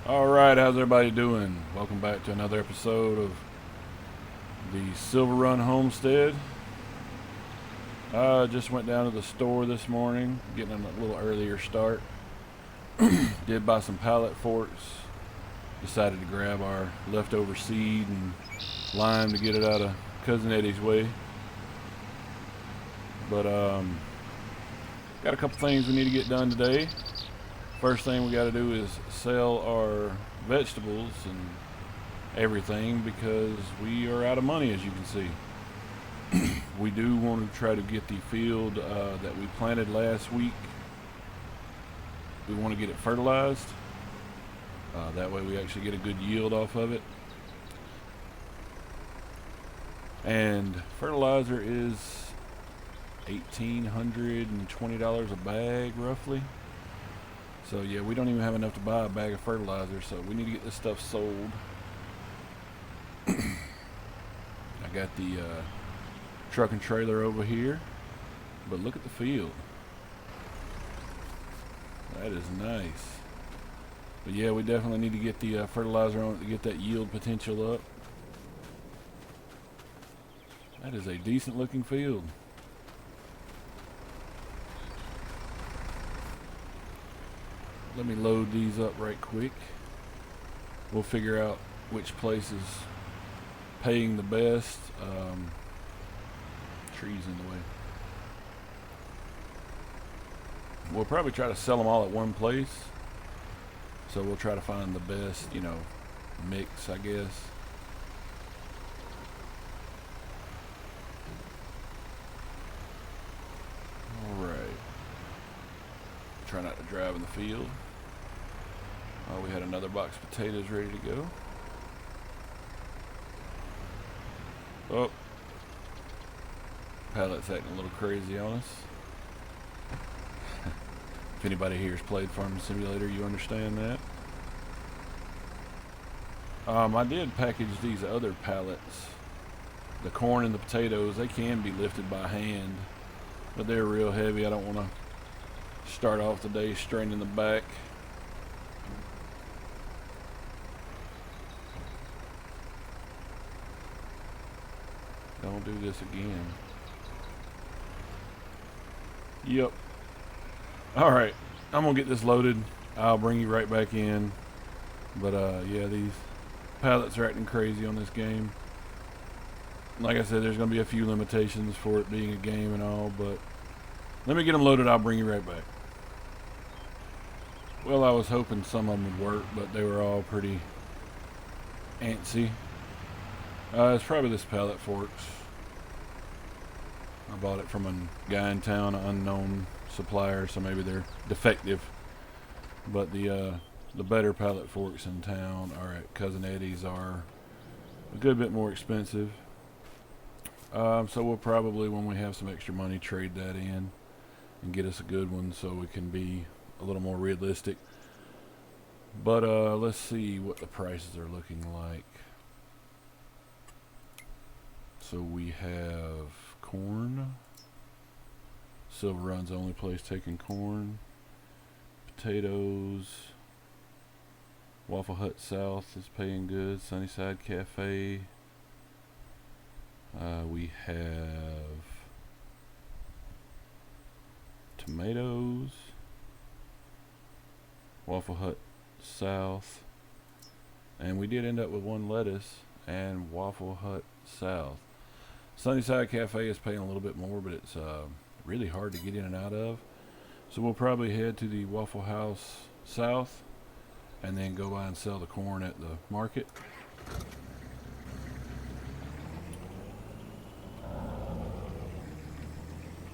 Alright, how's everybody doing? Welcome back to another episode of the Silverrun Homestead. I just went down to the store this morning, getting a little earlier start. Did buy some pallet forks. Decided to grab our leftover seed and lime to get it out of Cousin Eddie's way. But got a couple things we need to get done today. First thing we got to do is sell our vegetables and everything because we are out of money, as you can see. We do want to try to get the field that we planted last week. We want to get it fertilized. That way we actually get a good yield off of it. And fertilizer is $1,820 a bag, roughly. So yeah, we don't even have enough to buy a bag of fertilizer, so we need to get this stuff sold. I got the truck and trailer over here, but look at the field. That is nice. But yeah, we definitely need to get the fertilizer on it to get that yield potential up. That is a decent looking field. Let me load these up right quick. We'll figure out which place is paying the best. Trees in the way. We'll probably try to sell them all at one place. So we'll try to find the best, mix, I guess. Alright. Try not to drive in the field. Oh, we had another box of potatoes ready to go. Oh. Pallet's acting a little crazy on us. If anybody here has played Farming Simulator, you understand that. I did package these other pallets. The corn and the potatoes, they can be lifted by hand, but they're real heavy. I don't want to start off the day straining the back. Don't do this again. Yep. Alright, I'm gonna get this loaded. I'll bring you right back in. But yeah, these pallets are acting crazy on this game. Like I said, there's gonna be a few limitations for it being a game and all, but let me get them loaded. I'll bring you right back. Well, I was hoping some of them would work, but they were all pretty antsy. It's probably this pallet forks. I bought it from a guy in town, an unknown supplier, so maybe they're defective. But the better pallet forks in town are at Cousin Eddie's are a good bit more expensive. So we'll probably, when we have some extra money, trade that in and get us a good one so we can be a little more realistic. But let's see what the prices are looking like. So we have corn. Silverrun's the only place taking corn. Potatoes. Waffle Hut South is paying good. Sunnyside Cafe. We have tomatoes. Waffle Hut South. And we did end up with one lettuce and Waffle Hut South. Sunnyside Cafe is paying a little bit more, but it's really hard to get in and out of. So we'll probably head to the Waffle House South and then go by and sell the corn at the market.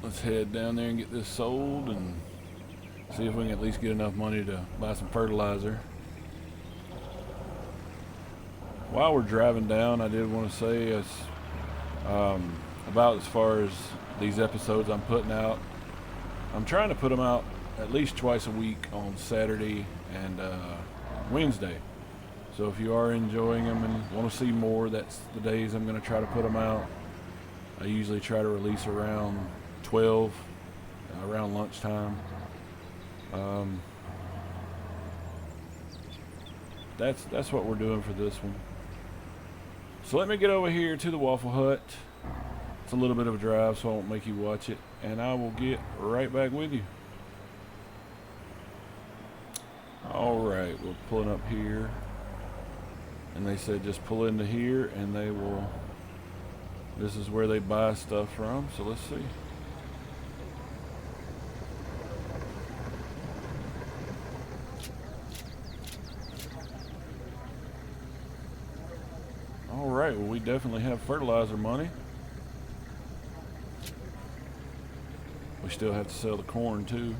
Let's head down there and get this sold and see if we can at least get enough money to buy some fertilizer. While we're driving down, I did want to say it's about as far as these episodes I'm putting out. I'm trying to put them out at least twice a week on Saturday and Wednesday. So if you are enjoying them and want to see more, that's the days I'm going to try to put them out. I usually try to release around 12, around lunchtime. that's what we're doing for this one. So let me get over here to the Waffle Hut. It's a little bit of a drive, so I won't make you watch it, and I will get right back with you. Alright, we're pulling up here, and they said just pull into here and they will, this is where they buy stuff from, so let's see. Alright, well, we definitely have fertilizer money. We still have to sell the corn too.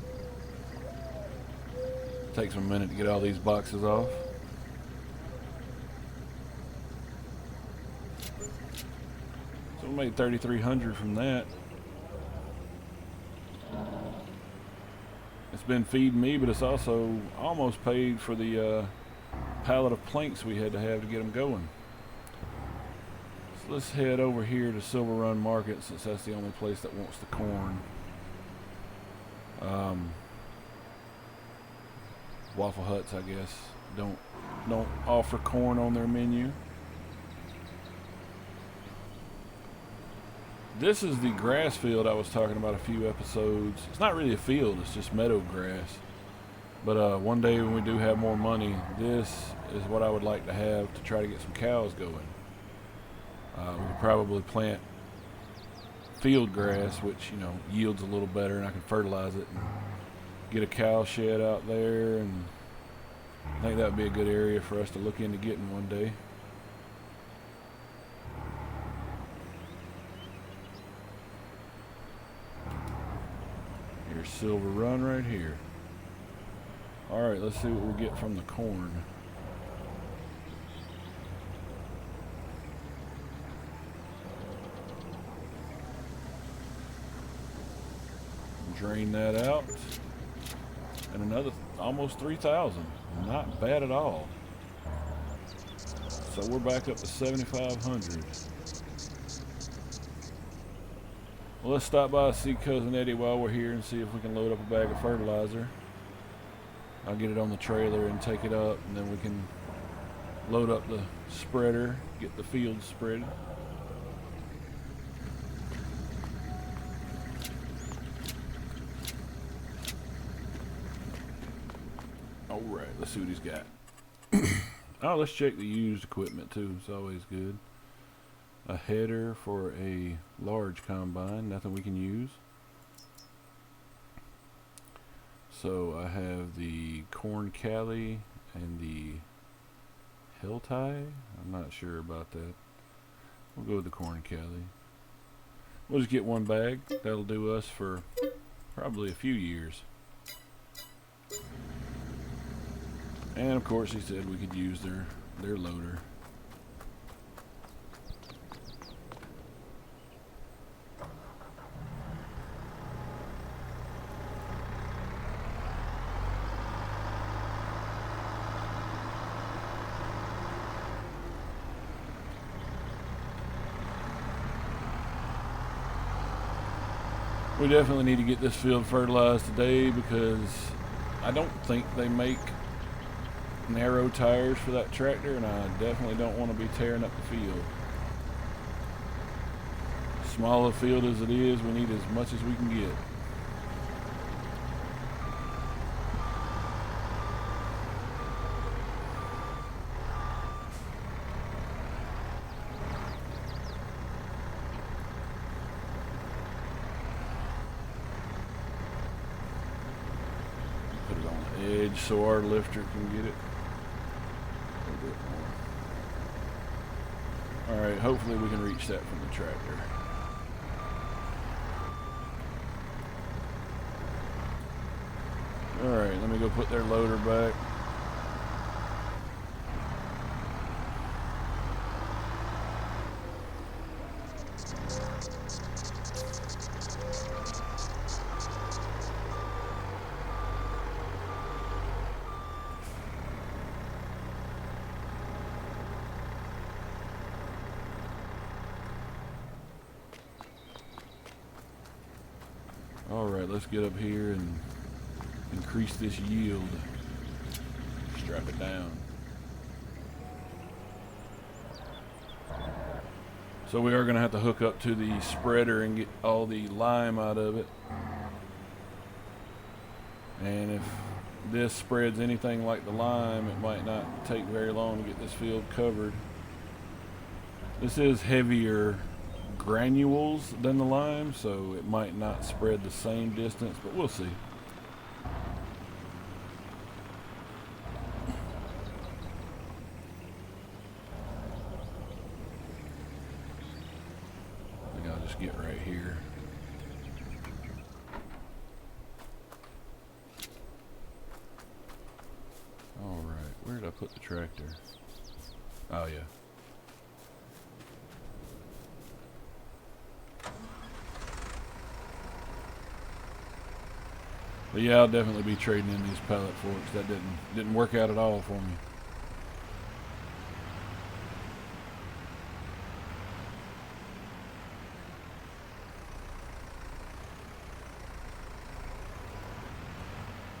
Takes a minute to get all these boxes off. So we made $3,300 from that. It's been feeding me, but it's also almost paid for the pallet of planks we had to have to get them going. So let's head over here to Silverrun Market, since that's the only place that wants the corn. Waffle Huts, I guess, don't offer corn on their menu. This is the grass field I was talking about a few episodes. It's not really a field, it's just meadow grass. But one day when we do have more money, this is what I would like to have to try to get some cows going. We could probably plant field grass, which, you know, yields a little better, and I can fertilize it and get a cow shed out there, and I think that would be a good area for us to look into getting one day. Here's Silverrun right here. Alright, let's see what we get from the corn. Drain that out. And another almost 3,000. Not bad at all. So we're back up to 7,500. Well, let's stop by and see Cousin Eddie while we're here and see if we can load up a bag of fertilizer. I'll get it on the trailer and take it up, and then we can load up the spreader, get the field spread. Alright, let's see what he's got. Oh, let's check the used equipment too. It's always good. A header for a large combine, nothing we can use. So I have the corn cali and the hill tie. I'm not sure about that. We'll go with the corn cali. We'll just get one bag. That'll do us for probably a few years. And of course he said we could use their loader. We definitely need to get this field fertilized today, because I don't think they make narrow tires for that tractor, and I definitely don't want to be tearing up the field. Small a field as it is, we need as much as we can get. Put it on the edge so our lifter can get it. Alright, hopefully we can reach that from the tractor. Alright, let me go put their loader back. Alright, let's get up here and increase this yield. Strap it down. So we are going to have to hook up to the spreader and get all the lime out of it. And if this spreads anything like the lime, it might not take very long to get this field covered. This is heavier granules than the lime, so it might not spread the same distance, but we'll see. I think I'll just get right here. Alright, where did I put the tractor? Oh yeah. But yeah, I'll definitely be trading in these pallet forks. That didn't work out at all for me.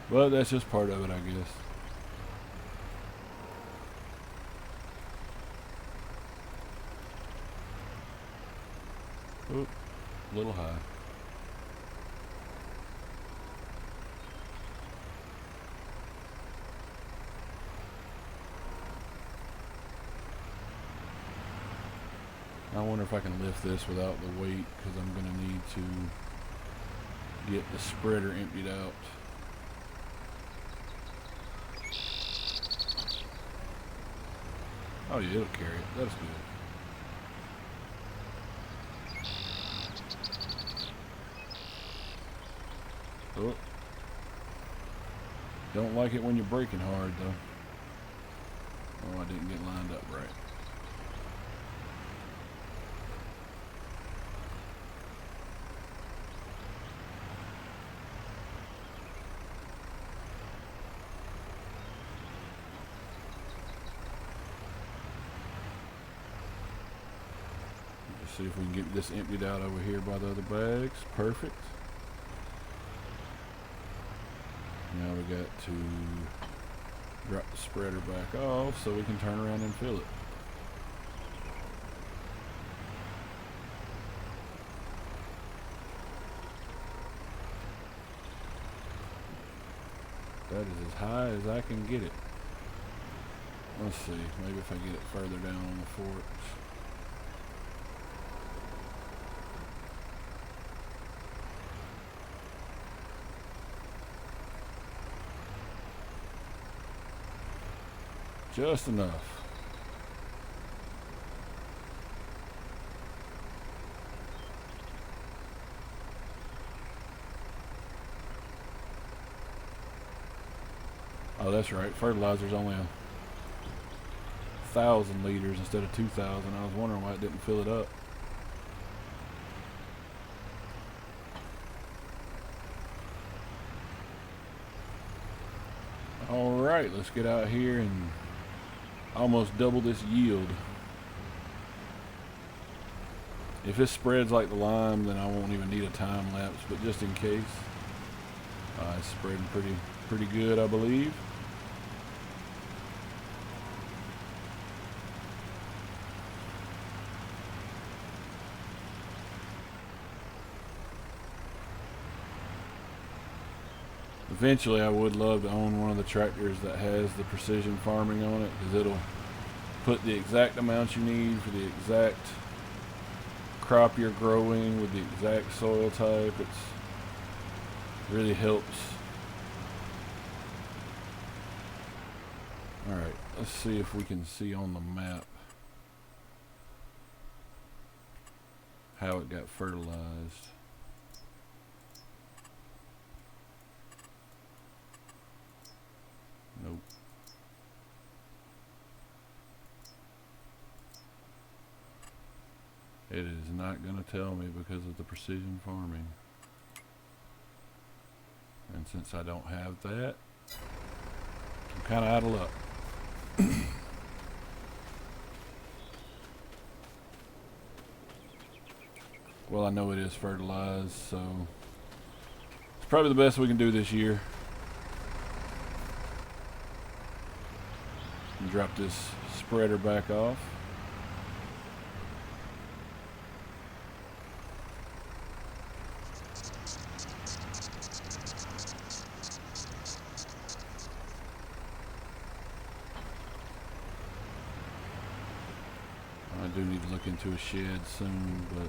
But that's just part of it, I guess. Oop, a little high. I wonder if I can lift this without the weight, because I'm going to need to get the spreader emptied out. Oh yeah, it'll carry it. That's good. Oh. Don't like it when you're braking hard, though. Oh, I didn't get lined up right. Let's see if we can get this emptied out over here by the other bags. Perfect. Now we got to drop the spreader back off so we can turn around and fill it. That is as high as I can get it. Let's see, maybe if I get it further down on the forks. Just enough. Oh, that's right. Fertilizer's only 1,000 liters instead of 2,000. I was wondering why it didn't fill it up. All right, let's get out here and almost double this yield. If it spreads like the lime, then I won't even need a time lapse, but just in case. It's spreading pretty good, I believe. Eventually I would love to own one of the tractors that has the precision farming on it, because it'll put the exact amount you need for the exact crop you're growing with the exact soil type. It really helps. Alright, let's see if we can see on the map how it got fertilized. Nope. It is not going to tell me because of the precision farming. And since I don't have that, I'm kind of out of luck. Well, I know it is fertilized, so it's probably the best we can do this year. And drop this spreader back off. do need to look into a shed soon, but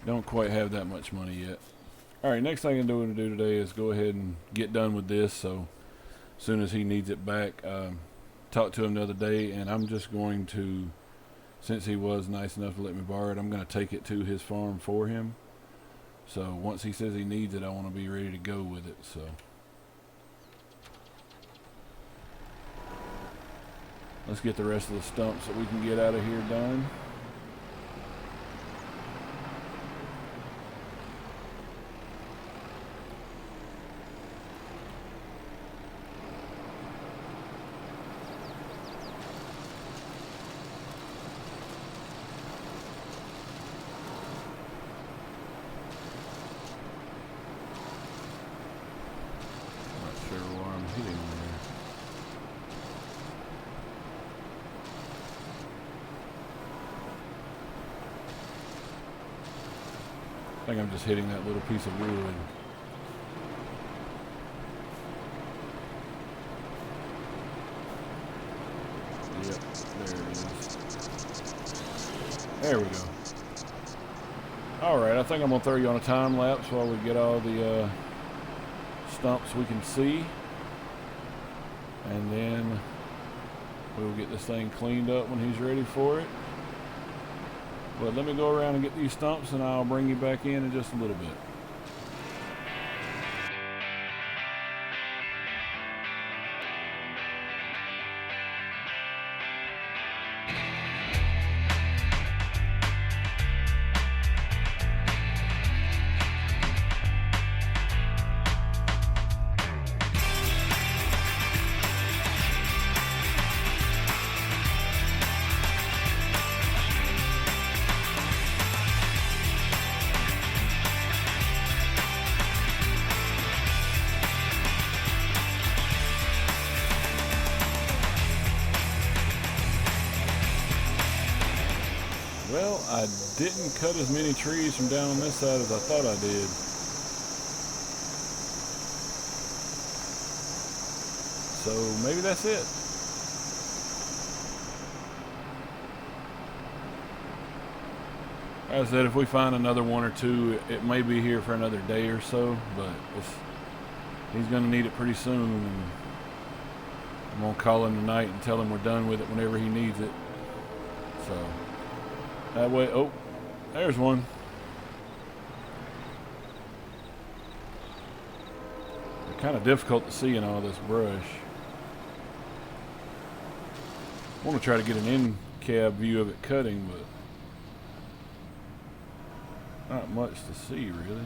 don't quite have that much money yet. Alright, next thing I'm going to do today is go ahead and get done with this, so as soon as he needs it back, talked to him the other day, and I'm just going to, since he was nice enough to let me borrow it, I'm going to take it to his farm for him. So once he says he needs it, I want to be ready to go with it. So let's get the rest of the stumps that we can get out of here done. I think I'm just hitting that little piece of wood. Yep, there it is. There we go. Alright, I think I'm going to throw you on a time lapse while we get all the stumps we can see. And then we'll get this thing cleaned up when he's ready for it. But let me go around and get these stumps, and I'll bring you back in just a little bit. Well, I didn't cut as many trees from down on this side as I thought I did. So maybe that's it. As I said, if we find another one or two, it may be here for another day or so, but he's going to need it pretty soon. And I'm going to call him tonight and tell him we're done with it whenever he needs it. So that way, oh, there's one. They're kind of difficult to see in all this brush. I want to try to get an in-cab view of it cutting, but not much to see, really.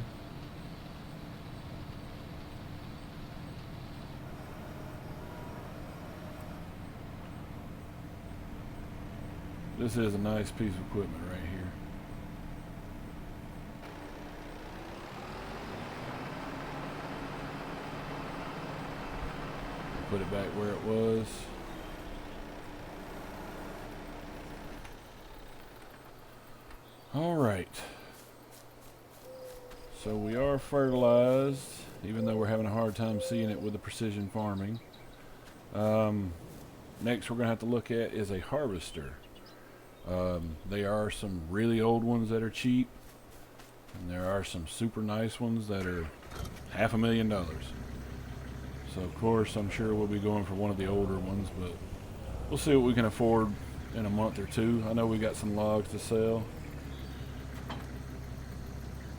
This is a nice piece of equipment right here. Put it back where it was. All right. So we are fertilized, even though we're having a hard time seeing it with the precision farming. Next we're going to have to look at is a harvester. There are some really old ones that are cheap, and there are some super nice ones that are $500,000. So of course I'm sure we'll be going for one of the older ones, but we'll see what we can afford in a month or two. I know we got some logs to sell.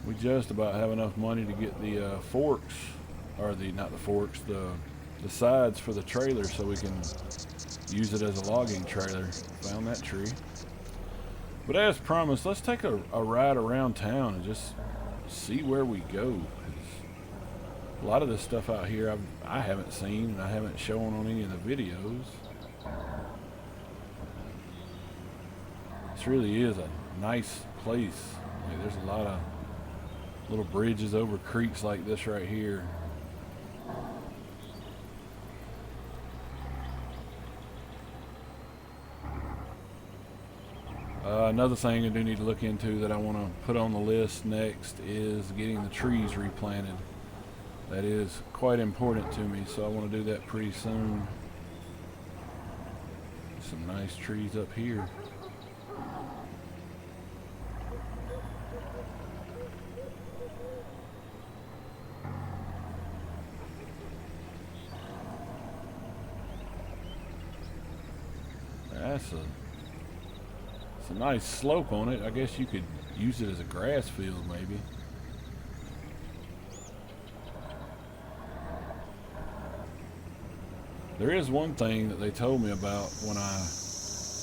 We just about have enough money to get the forks, or not the forks, the sides for the trailer, so we can use it as a logging trailer. Found that tree. But as promised, let's take a ride around town and just see where we go. A lot of this stuff out here I haven't seen, and I haven't shown on any of the videos. This really is a nice place. Like, there's a lot of little bridges over creeks like this right here. Another thing I do need to look into that I want to put on the list next is getting the trees replanted. That is quite important to me, so I want to do that pretty soon. Some nice trees up here. it's a nice slope on it. I guess you could use it as a grass field maybe. There is one thing that they told me about when I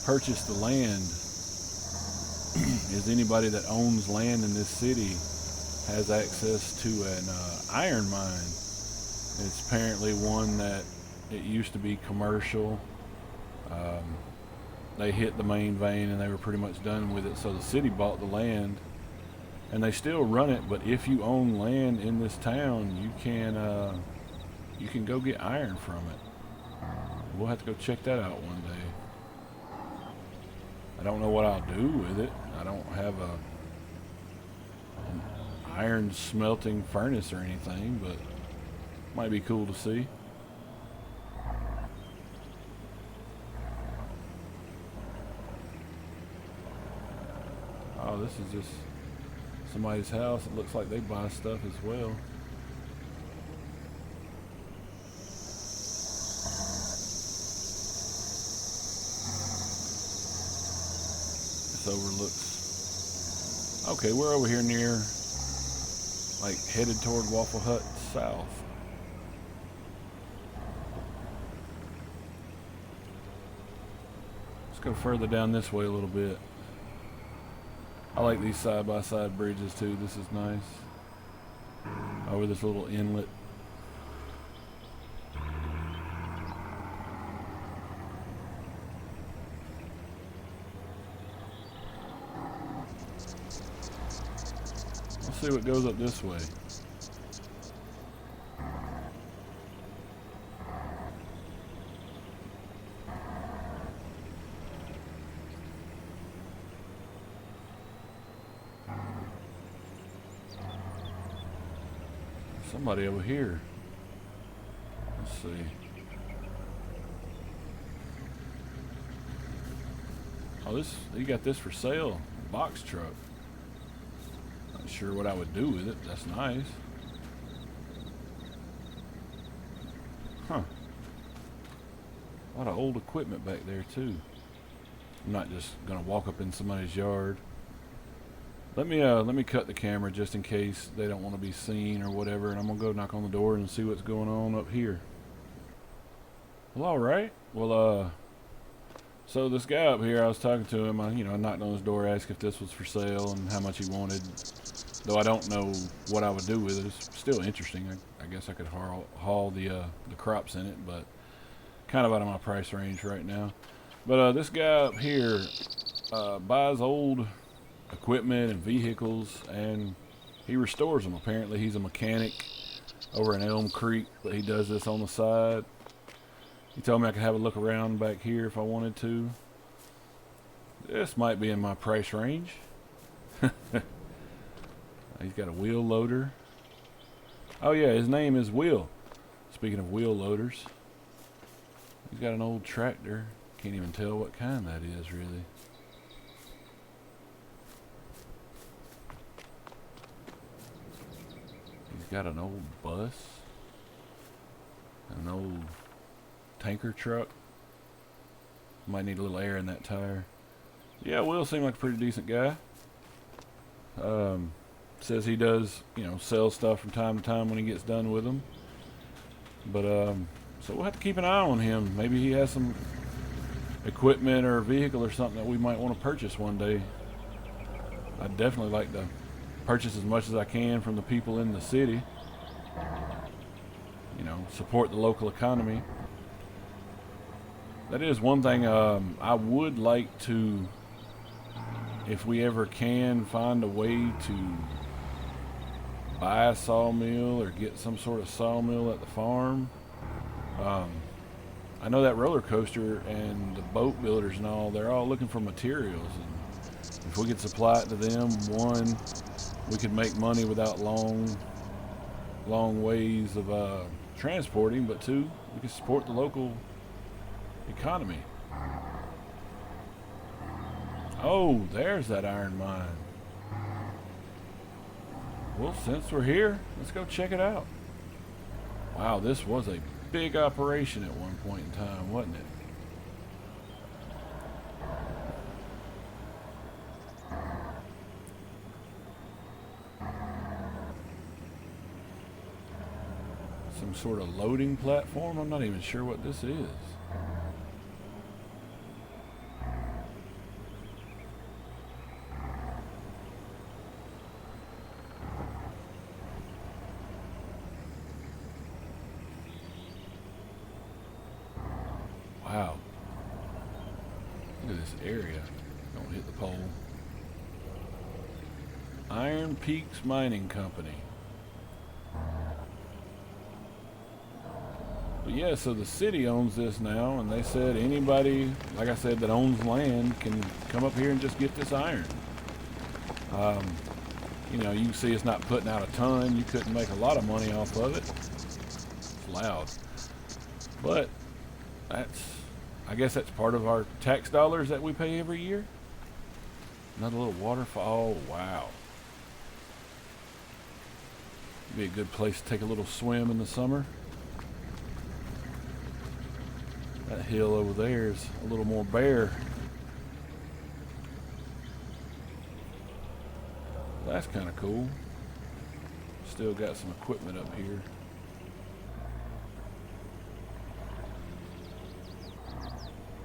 purchased the land is anybody that owns land in this city has access to an iron mine. It's apparently one that it used to be commercial. They hit the main vein and they were pretty much done with it, so the city bought the land and they still run it. But if you own land in this town, you can go get iron from it. We'll have to go check that out one day. I don't know what I'll do with it. I don't have an iron smelting furnace or anything, but might be cool to see. Oh, this is just somebody's house. It looks like they buy stuff as well. This overlooks. Okay, we're over here near, like, headed toward Waffle Hut South. Let's go further down this way a little bit. I like these side-by-side bridges too. This is nice. Over this little inlet. Let's see what goes up this way. Somebody over here. Let's see. Oh, you got this for sale. Box truck. Not sure what I would do with it. That's nice. Huh. A lot of old equipment back there too. I'm not just gonna walk up in somebody's yard. Let me cut the camera just in case they don't want to be seen or whatever, and I'm gonna go knock on the door and see what's going on up here. Well, all right. Well, so this guy up here, I was talking to him. I knocked on his door, asked if this was for sale and how much he wanted. Though I don't know what I would do with it. It's still interesting. I guess I could haul the crops in it, but kind of out of my price range right now. But this guy up here buys old equipment and vehicles, and he restores them. Apparently he's a mechanic over in Elm Creek, but he does this on the side. He told me I could have a look around back here if I wanted to. This might be in my price range. He's got a wheel loader. Oh yeah, his name is Will. Speaking of wheel loaders, he's got an old tractor. Can't even tell what kind that is really. He's got an old bus, an old tanker truck. Might need a little air in that tire. Yeah, Will seemed like a pretty decent guy. Says he does, sell stuff from time to time when he gets done with them. But so we'll have to keep an eye on him. Maybe he has some equipment or a vehicle or something that we might want to purchase one day. I'd definitely like to purchase as much as I can from the people in the city. Support the local economy. That is one thing I would like to, if we ever can, find a way to buy a sawmill or get some sort of sawmill at the farm. I know that roller coaster and the boat builders and all, they're all looking for materials, and if we could supply it to them, one, we could make money without long ways of transporting, but two, we could support the local economy. Oh, there's that iron mine. Well, since we're here, let's go check it out. Wow, this was a big operation at one point in time, wasn't it? Some sort of loading platform. I'm not even sure what this is. Wow. Look at this area. Don't hit the pole. Iron Peaks Mining Company. But yeah, so the city owns this now, and they said anybody, like I said, that owns land can come up here and just get this iron. You know, you can see it's not putting out a ton. You couldn't make a lot of money off of it. It's loud. But I guess that's part of our tax dollars that we pay every year. Another little waterfall. Oh, wow. Be a good place to take a little swim in the summer. That hill over there is a little more bare. That's kind of cool. Still got some equipment up here.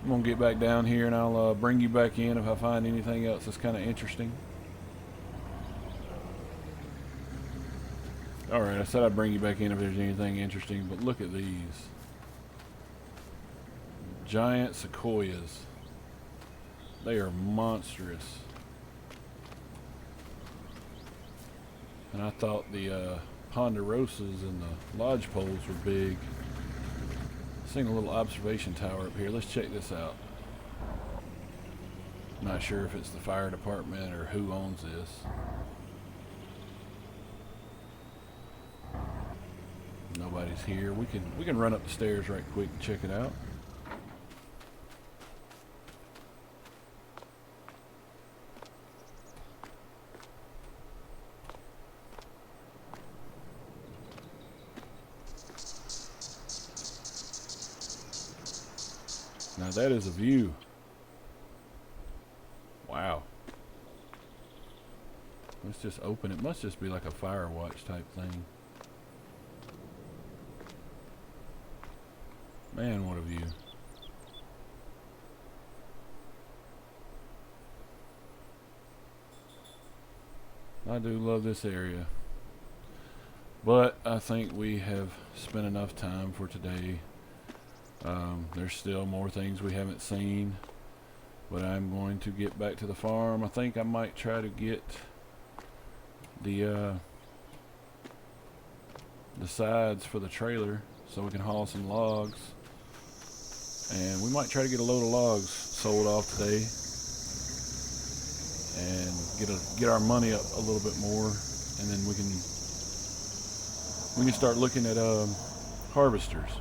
I'm gonna get back down here and I'll bring you back in if I find anything else that's kind of interesting. Alright, I said I'd bring you back in if there's anything interesting, but look at these. Giant sequoias. They are monstrous. And I thought the ponderosas and the lodgepoles were big. Seen a little observation tower up here. Let's check this out. Not sure if it's the fire department or who owns this. Nobody's here. We can run up the stairs right quick and check it out. Now that is a view. Wow. Let's just open it. Must just be like a fire watch type thing. Man, what a view. I do love this area. But I think we have spent enough time for today. There's still more things we haven't seen, but I'm going to get back to the farm. I think I might try to get the sides for the trailer so we can haul some logs, and we might try to get a load of logs sold off today and get our money up a little bit more, and then we can start looking at harvesters.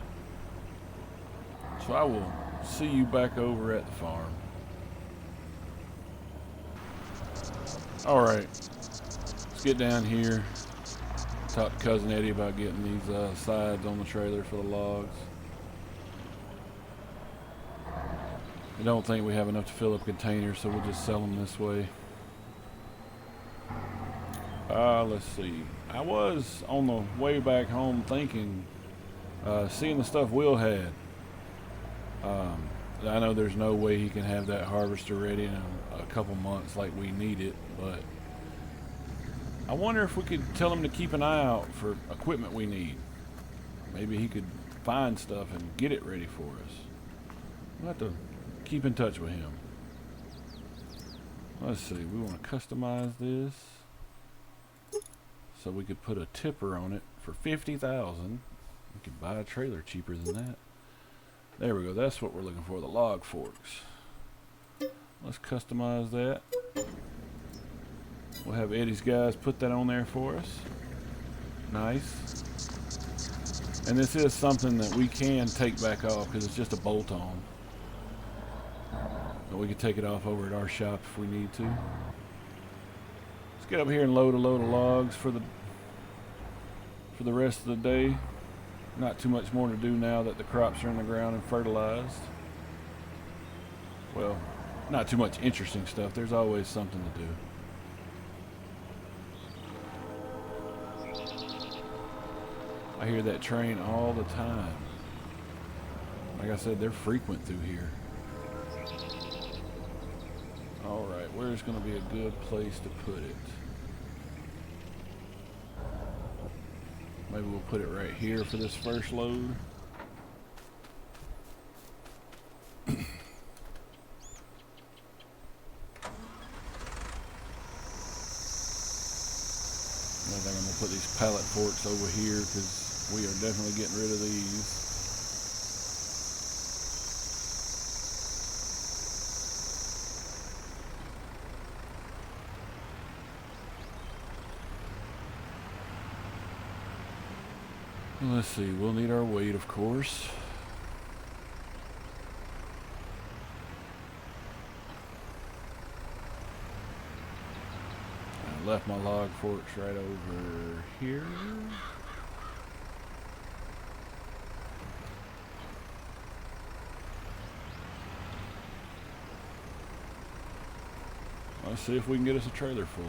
So I will see you back over at the farm. Alright, let's get down here. Talk to Cousin Eddie about getting these sides on the trailer for the logs. I don't think we have enough to fill up containers, so we'll just sell them this way. Let's see. I was on the way back home thinking, seeing the stuff Will had. I know there's no way he can have that harvester ready in a couple months like we need it, but I wonder if we could tell him to keep an eye out for equipment we need. Maybe he could find stuff and get it ready for us. We'll have to keep in touch with him. Let's see, we want to customize this so we could put a tipper on it for $50,000. We could buy a trailer cheaper than that. There we go, that's what we're looking for, the log forks. Let's customize that. We'll have Eddie's guys put that on there for us. Nice. And this is something that we can take back off because it's just a bolt on. But we can take it off over at our shop if we need to. Let's get up here and load a load of logs for the rest of the day. Not too much more to do now that the crops are in the ground and fertilized. Well, not too much interesting stuff. There's always something to do. I hear that train all the time. Like I said, they're frequent through here. Alright, where's going to be a good place to put it? Maybe we'll put it right here for this first load. I think I'm going to put these pallet forks over here because we are definitely getting rid of these. Let's see, we'll need our weight, of course. I left my log forks right over here. Let's see if we can get us a trailer full.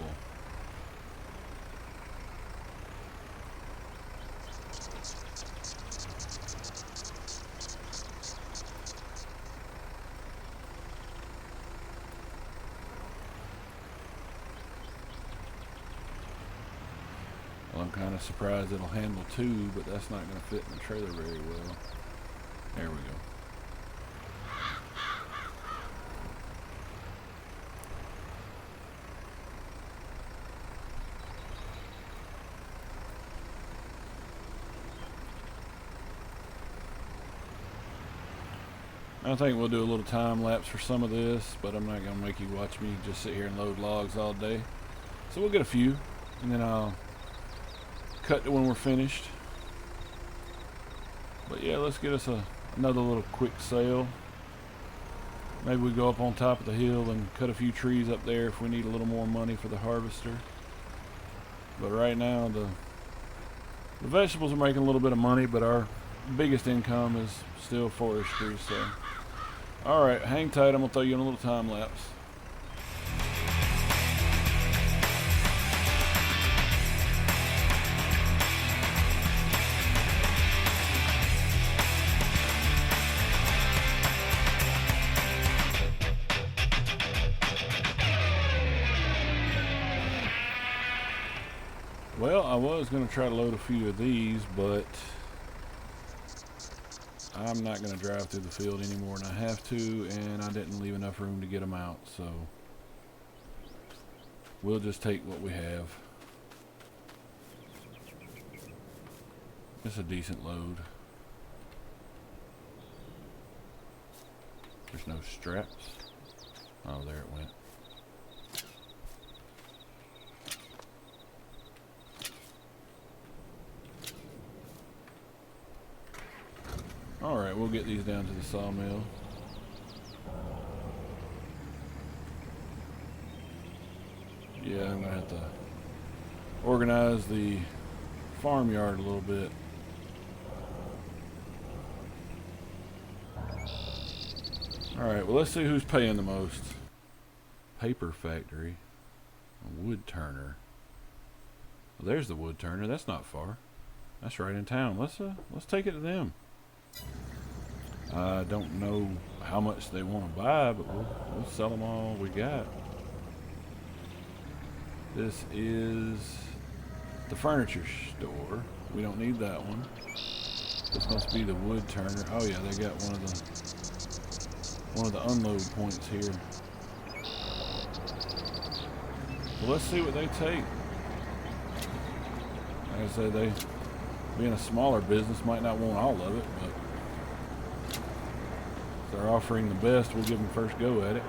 Well, I'm kind of surprised it'll handle 2, but that's not going to fit in the trailer very well. There we go. I think we'll do a little time lapse for some of this, but I'm not going to make you watch me just sit here and load logs all day. So we'll get a few, and then I'll cut to when we're finished. But yeah, let's get us another little quick sale. Maybe we go up on top of the hill and cut a few trees up there if we need a little more money for the harvester. But right now the vegetables are making a little bit of money, but our biggest income is still forestry. So alright, hang tight, I'm going to throw you in a little time lapse. Well, I was going to try to load a few of these, but I'm not going to drive through the field any more than I have to, and I didn't leave enough room to get them out, so we'll just take what we have. It's a decent load. There's no straps. Oh, there it went. Alright, we'll get these down to the sawmill. Yeah, I'm going to have to organize the farmyard a little bit. Alright, well, let's see who's paying the most. Paper factory. A wood turner. Well, there's the wood turner. That's not far. That's right in town. Let's take it to them. I don't know how much they want to buy, but we'll sell them all we got. This is the furniture store. We don't need that one. This must be the wood turner. Oh yeah, they got one of the unload points here. So let's see what they take. Like I said, they, being a smaller business, might not want all of it, but if they're offering the best, we'll give them first go at it.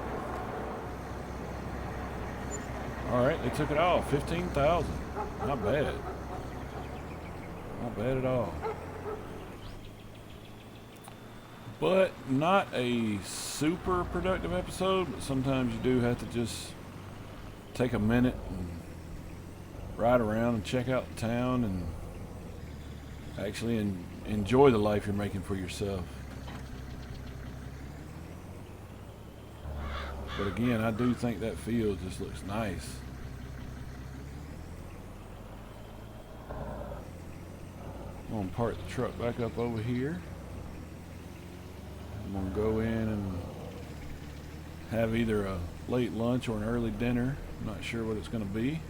Alright, they took it all. 15,000. Not bad. Not bad at all. But not a super productive episode, but sometimes you do have to just take a minute and ride around and check out the town and actually enjoy the life you're making for yourself. But again, I do think that field just looks nice. I'm gonna park the truck back up over here. I'm gonna go in and have either a late lunch or an early dinner. I'm not sure what it's gonna be.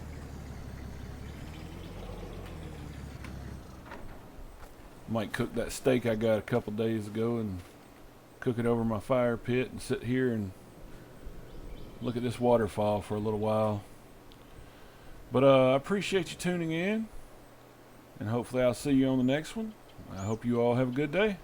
Might cook that steak I got a couple days ago and cook it over my fire pit and sit here and look at this waterfall for a little while. But I appreciate you tuning in, and hopefully I'll see you on the next one. I hope you all have a good day.